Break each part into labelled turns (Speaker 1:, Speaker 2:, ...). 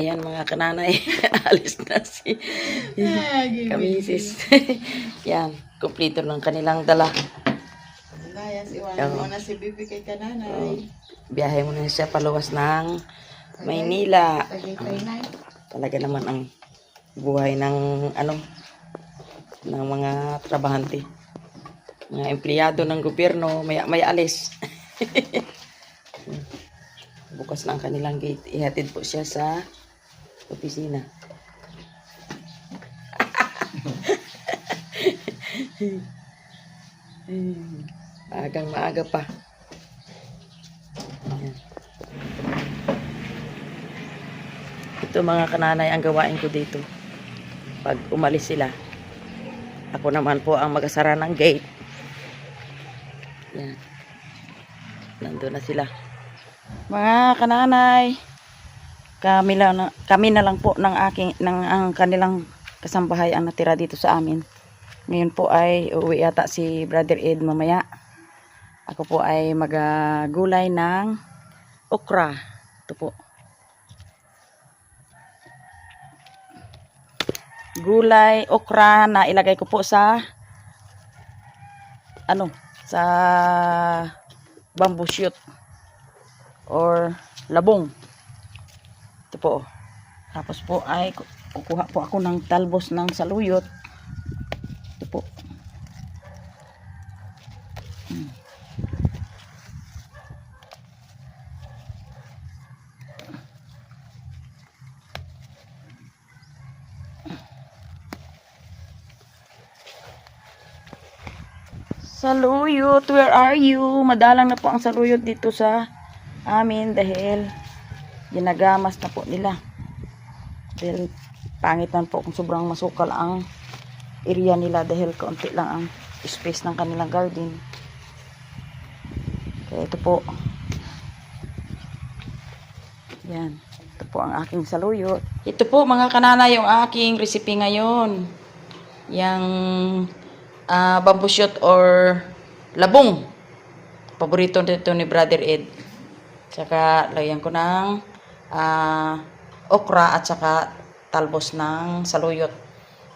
Speaker 1: Ayan mga kananay, alis na si Kamisis. Yan, kumpleto ng kanilang dala.
Speaker 2: Layas, iwanan mo na si Bibi kay kananay.
Speaker 1: Biyahe mo na siya paluwas ng Maynila.
Speaker 2: Tagaytay na.
Speaker 1: Talaga naman ang buhay ng ng mga trabahante. Mga empleyado ng gobyerno, may alis. Bukas na ang kanilang gate. Ihatid po siya sa opisina. Maagang maaga pa. Ayan. Ito mga kananay ang gawain ko dito. Pag umalis sila, ako naman po ang magasara ng gate. Yan. Nandun na sila. Mga kananay, kami na lang po ang kanilang kasambahay ang natira dito sa amin. Ngayon po ay uuwi yata si Brother Ed mamaya. Ako po ay magagulay ng okra. Ito po. Gulay, okra na ilagay ko po sa sa bamboo shoot or labong. Ito po. Tapos po ay kukuha po ako ng talbos ng saluyot. Ito po. Saluyot, where are you? Madalang na po ang saluyot dito sa amin dahil ginagamas na po nila. Dahil pangit man po kung sobrang masukal ang area nila dahil kaunti lang ang space ng kanilang garden. Kaya ito po. Yan. Ito po ang aking saluyot. Ito po mga kanana yung aking recipe ngayon. Yang bamboo shoot or labong. Paborito nito ni Brother Ed. Tsaka lagyan ko ng okra at saka talbos ng saluyot.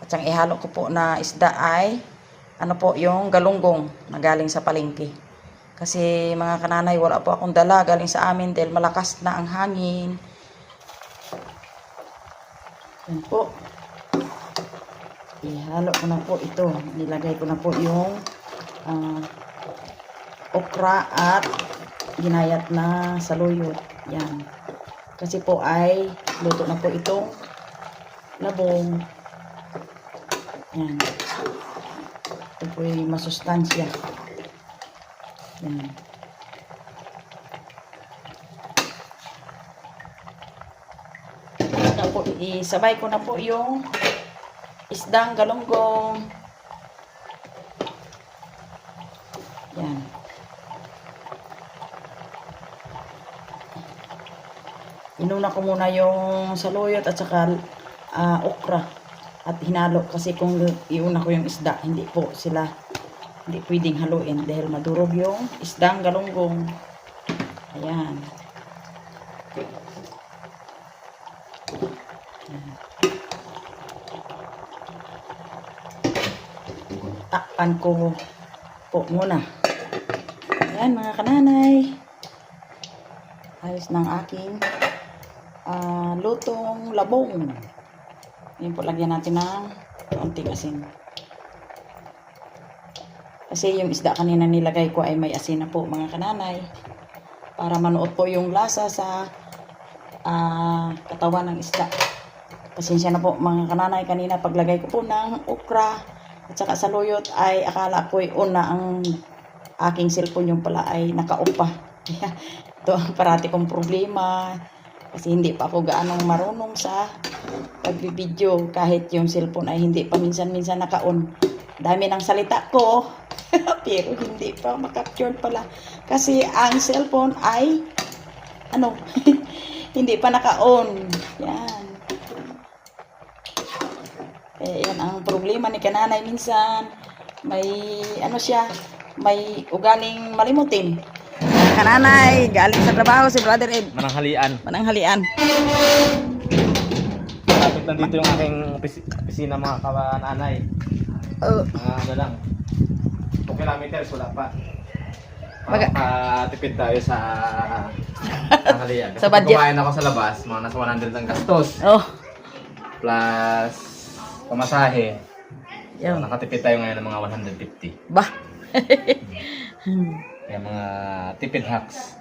Speaker 1: At saka ihalo ko po na isda ay yung galunggong na galing sa palengke. Kasi mga kananay, wala po akong dala galing sa amin dahil malakas na ang hangin. Yan po. Ihalo ko na po ito. Nilagay ko na po yung okra at ginayat na saluyot. Yan. Kasi po ay luto na po itong labong. Yan. Ito po ay masustansya. Yan. Isabay ko na po yung isdang galunggong. Yan. Inuna ko muna yung saluyot at saka okra at hinalo kasi kung iuna ko yung isda, hindi pwedeng haluin dahil madurog yung isdang galunggong. Ayan. Takpan ko po muna. Ayan mga kananay. Ayos ng aking lutong labong. Ayan po, lagyan natin ng konting asin. Kasi yung isda kanina nilagay ko ay may asin na po mga kananay. Para manuot po yung lasa sa katawan ng isda. Pasensya na po mga kananay, kanina paglagay ko po ng okra at saka saluyot ay akala ko ay una ang aking cellphone yung pala ay naka-off pa. Ito ang parati kong problema kasi hindi pa ako gaanong marunong sa pagbibideo kahit yung cellphone ay hindi pa minsan-minsan naka-on. Dami ng salita ko pero hindi pa makapture pala kasi ang cellphone ay hindi pa naka-on. Yan. Yan ang problema ni kananay minsan. May may ugaling malimutin. Kananay, galing sa trabaho si Brother Ed.
Speaker 3: Mananghalian.
Speaker 1: Mananghalian.
Speaker 3: nandito yung aking opisina mga kananay. Ano lang. 2 kilometers, wala pa. Para makatipid tayo sa tanghalian.
Speaker 1: Sa budget.
Speaker 3: Kumain ako sa labas, mga nasa 100 ang gastos.
Speaker 1: Oh.
Speaker 3: Plus pamasahe.
Speaker 1: Yun.
Speaker 3: Nakatipid tayo ngayon ng mga 150.
Speaker 1: Bah.
Speaker 3: Kaya mga tipid hacks.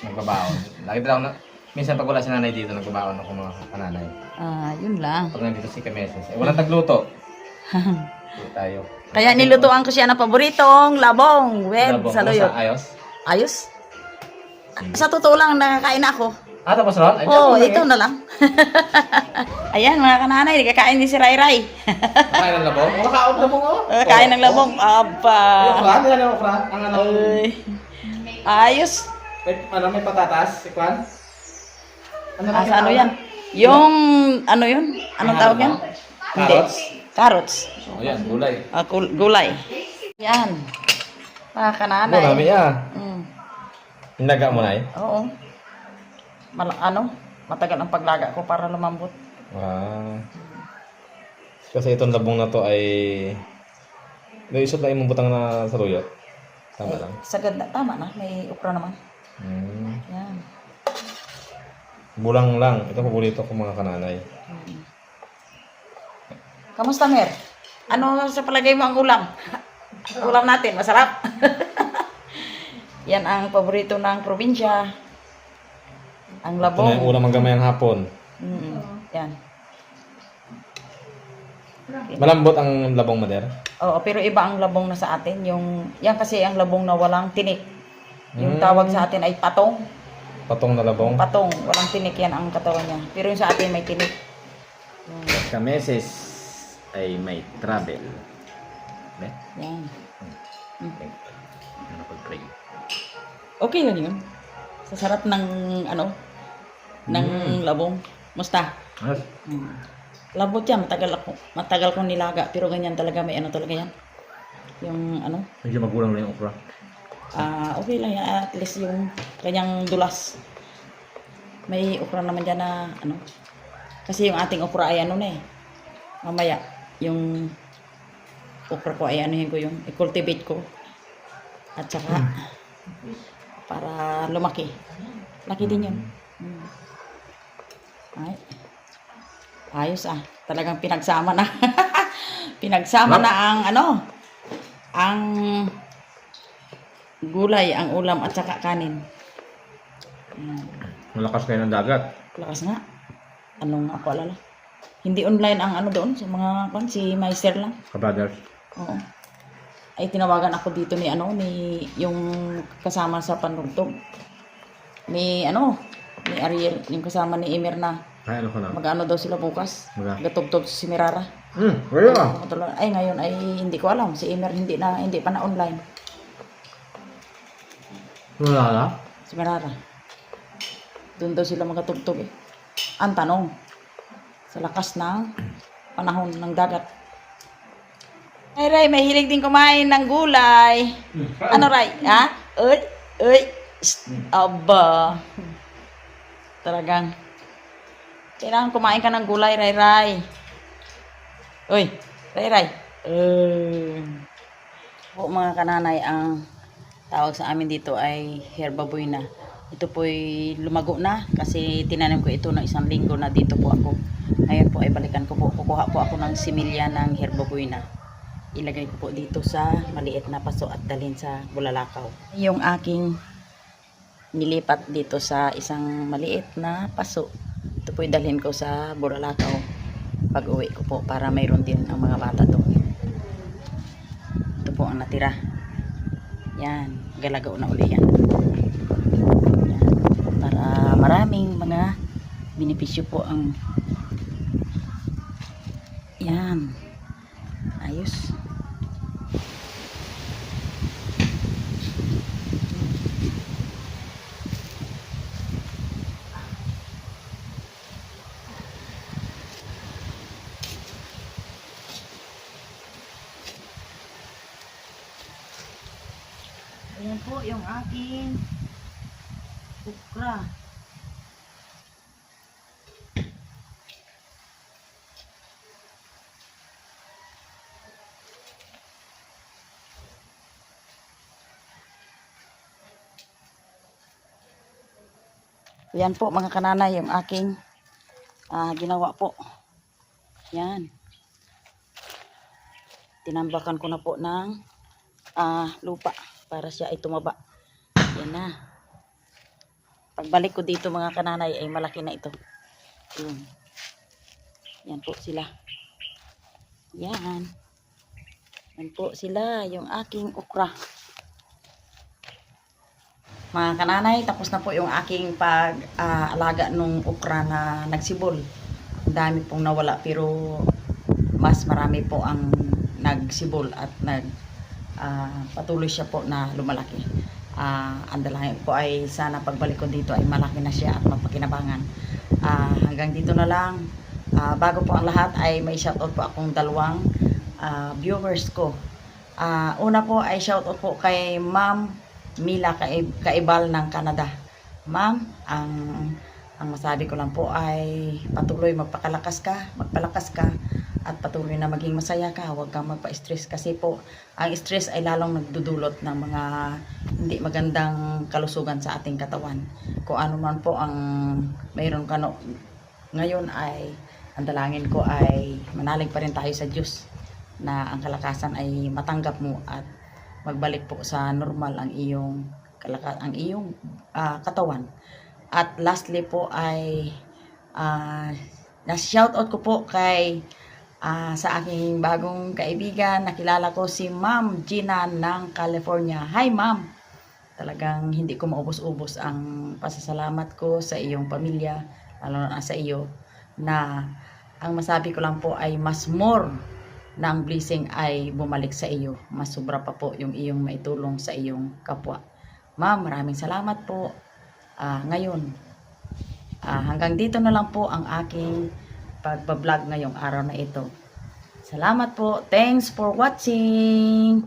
Speaker 3: Nagbabaon. Lagi lang minsan pag wala si nanay dito, nagbabaon ako mga kananay.
Speaker 1: Yun lang.
Speaker 3: Pag nandito si Kameses, walang tagluto. Dito tayo.
Speaker 1: Kaya nilutuan ko siya ng paboritong labong with
Speaker 3: Labong.
Speaker 1: saluyot.
Speaker 3: Ayos?
Speaker 1: Ayos? Sa totoo lang, nakakain ako.
Speaker 3: Tapos ron? Ay,
Speaker 1: Oo,
Speaker 3: ako
Speaker 1: ito na lang. Ayan, mga kananay, nagkakain din si Ray Ray.
Speaker 3: Nakain ng labong? Nakaon labong oh.
Speaker 1: Nagkakain ng labong. Aba.
Speaker 3: Yung fran? Yan yung fran? Ang ano?
Speaker 1: Ayos.
Speaker 3: May patatas? Ikwan?
Speaker 1: Sa ano yan? Yung, ano yun? Anong tawag yan?
Speaker 3: Carrots?
Speaker 1: Carrots.
Speaker 3: Oh, yan, gulay.
Speaker 1: Gulay. Yan. Mga kananay.
Speaker 3: Marami ah.
Speaker 1: Mm.
Speaker 3: Hinaga mo na eh?
Speaker 1: Oo. Matagal ang paglaga ko para lumambot.
Speaker 3: Kasi itong labong na to ay may isot na imong butang na saluyot. Tama lang.
Speaker 1: Sagad na. Tama na. May ukra naman. Yan.
Speaker 3: Bulang lang. Ito paborito ko mga kananay.
Speaker 1: Kamusta, Mer? Ano sa palagay mo ang ulam? Ulam natin, masarap. Yan ang paborito ng probinsya. Ang
Speaker 3: Ito na yung
Speaker 1: labong.
Speaker 3: ulam hanggang hapon.
Speaker 1: Yan.
Speaker 3: Malambot ang labong mader.
Speaker 1: Oo, pero iba ang labong na sa atin. Yan kasi ang labong na walang tinik. Yung tawag sa atin ay patong.
Speaker 3: Patong na labong.
Speaker 1: Patong, walang tinik yan ang katawan niya. Pero yung sa atin may tinik.
Speaker 3: Kameses ay may travel.
Speaker 1: Yan.
Speaker 3: Pag-pray.
Speaker 1: Okay lang yun. Sa sarap ng ng labong. Musta? Labot yan, matagal kong nilaga, pero ganyan talaga, may talaga yan. Yung
Speaker 3: Medyo magulang lang yung okra.
Speaker 1: Okay lang yan, at least yung kanyang dulas. May okra naman dyan na kasi yung ating okra ay na eh. Mamaya, yung okra ko ay i-cultivate ko. At saka, para lumaki. Laki din yun. Ay. Ayos talagang pinagsama na. Pinagsama na ang ang gulay, ang ulam at saka kanin.
Speaker 3: Malakas kayo ng dagat.
Speaker 1: Lakas nga. Anong ako alala? Hindi online ang doon sa mga si Meister lang.
Speaker 3: Kabrothers.
Speaker 1: Oo. Ay tinawagan ako dito ni yung kasama sa panrugtog. Ni Ariel, yung kasama ni Emir na
Speaker 3: Ay, ano ko na?
Speaker 1: mag-ano daw sila bukas. Gatugtog si Mirara.
Speaker 3: Wala ka.
Speaker 1: Ay, ngayon ay hindi ko alam. Si Emer hindi pa na online.
Speaker 3: Wala ka?
Speaker 1: Si Mirara. Doon daw sila magatugtog eh. Ang tanong, sa lakas ng panahon ng dagat. Ay, Ray, may hilig din kumain ng gulay. Ano, Ray? Ha? Uy. Aba. Talagang. Kailangan kumain ka ng gulay, Ray. Uy, Ray. Po mga kananay, ang tawag sa amin dito ay herbaboy na. Ito po'y lumago na kasi tinanim ko ito ng 1 linggo na dito po ako. Ngayon po ay balikan ko po. Kukuha po ako ng similya ng herbaboy na. Ilagay ko po dito sa maliit na paso at dalhin sa Bulalakaw. Yung aking nilipat dito sa isang maliit na paso. Ito po dalhin ko sa Bulalakaw pag uwi ko po para mayroon din ang mga bata doon. Ito po ang natira. Yan, galagaw na uli yan. Yan. Para maraming mga benepisyo po ang yan. Ayos. Ayan po yung aking okra. Yan po mga kananay yung aking ginawa po. Yan. Tinambakan ko na po ng lupa para siya ay tumaba. Yan na. Pagbalik ko dito mga kananay ay malaki na ito. Yun. Yan po sila. Yan. Yan po sila yung aking okra. Mga kananay, tapos na po yung aking pag-alaga nung okra na nagsibol. Ang dami pong nawala pero mas marami po ang nagsibol at patuloy siya po na lumalaki. Ang dalangin po ay sana pagbalik ko dito ay malaki na siya at mapakinabangan. Hanggang dito na lang. Bago po ang lahat ay may shoutout po akong dalawang viewers ko. Una po ay shoutout po kay Ma'am Mila Kaibal ng Canada. Ma'am, ang masabi ko lang po ay patuloy magpalakas ka at patuloy na maging masaya ka. Huwag kang magpa-stress kasi po ang stress ay lalong nagdudulot ng mga hindi magandang kalusugan sa ating katawan. Kung ano man po ang mayroon ka ngayon ay ang dalangin ko ay manalig pa rin tayo sa Diyos na ang kalakasan ay matanggap mo at magbalik po sa normal ang iyong katawan. At lastly po ay na-shoutout ko po kay sa aking bagong kaibigan. Nakilala ko si Ma'am Gina ng California. Hi Ma'am! Talagang hindi ko maubos-ubos ang pasasalamat ko sa iyong pamilya, lalo na sa iyo, na ang masabi ko lang po ay mas more na ang blessing ay bumalik sa iyo. Mas sobra pa po yung iyong maitulong sa iyong kapwa. Ma'am, maraming salamat po. Ngayon, hanggang dito na lang po ang aking pagbablog ngayong araw na ito. Salamat po. Thanks for watching.